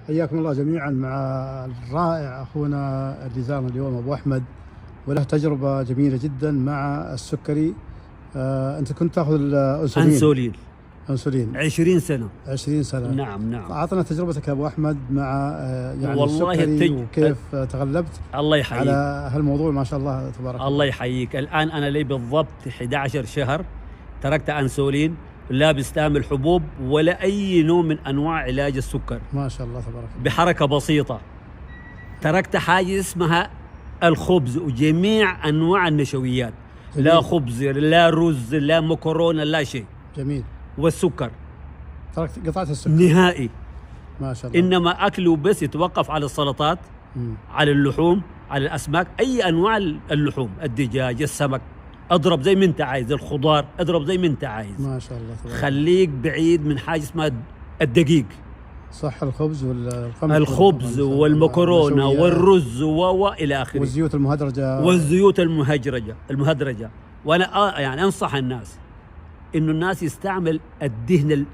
حياكم الله جميعا مع الرائع اخونا اللي زارنا اليوم ابو احمد، وله تجربه جميله جدا مع السكري. انت كنت تاخذ انسولين 20 سنه. 20 سنه. نعم. اعطنا تجربتك يا ابو احمد مع يعني والله السكري وكيف تغلبت الله يحييك على هالموضوع. ما شاء الله تبارك الله. الله يحييك. الان انا لي بالضبط 11 شهر تركت انسولين، لا بستعمل حبوب ولا اي نوع من انواع علاج السكر. ما شاء الله تبارك الله. بحركه بسيطه تركت حاجه اسمها الخبز وجميع انواع النشويات. جميل. لا خبز لا رز لا مكرونه لا شيء. جميل. والسكر قطعت السكر نهائي. ما شاء الله. انما اكله بس يتوقف على السلطات، على اللحوم، على الاسماك، اي انواع اللحوم، الدجاج، السمك، اضرب زي ما انت عايز، الخضار اضرب زي ما انت عايز. ما شاء الله تبارك. خليك بعيد من حاجه اسمها الدقيق. صح، الخبز الخبز والمكرونه والرز والى اخره، والزيوت المهدرجه المهدرجه. وانا يعني انصح الناس انه الناس يستعمل الدهن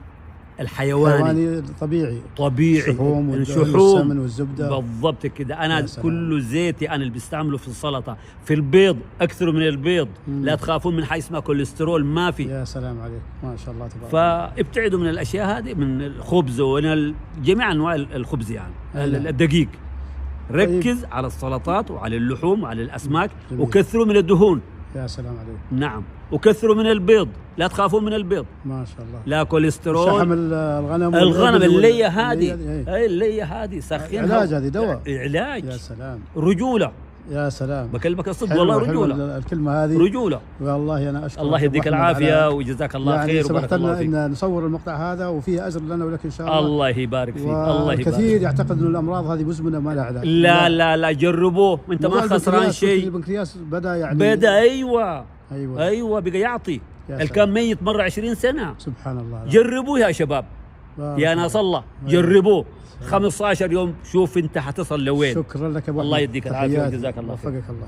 الحيواني طبيعي، الشحوم والسمن والزبده. بالضبط كده. انا كله زيتي انا اللي بستعمله في السلطه، في البيض اكثر من البيض. لا تخافون من حاجه اسمها كوليسترول، ما في. يا سلام عليك، ما شاء الله تبارك. فابتعدوا من الاشياء هذه، من الخبز ومن جميع انواع الخبز يعني. الدقيق ركز على السلطات وعلى اللحوم وعلى الاسماك. جميل. وكثروا من الدهون. يا سلام عليك. نعم. وكثروا من البيض، لا تخافوا من البيض. ما شاء الله. لا كوليسترول. شحم الغنم اللية هذه، هي اللية هذه سخنها. علاج، هذه دواء. علاج. يا سلام. رجولة. يا سلام. بكلمك الصدق والله، رجولة. الكلمة هذه رجولة. والله أنا أشكرك. الله يديك العافية وجزاك الله يعني خير وبارك الله فيك. إن نصور المقطع هذا وفيه أجر لنا ولك إن شاء الله. الله يبارك فيك. الله يبارك. كثير يعتقد إن الأمراض هذه مزمنة ما لها علاج. لا جربوه، أنت ما خسران شيء. البنكرياس بدأ أيوة بقى يعطي. الكام ميت مرة 20 سنة. سبحان الله. جربوه يا شباب، يا ناس الله، جربوه 15 يوم، شوف انت حتصل لوين. شكرا لك يا ابو. الله يديك العافيه وجزاك الله خير. وفقك الله.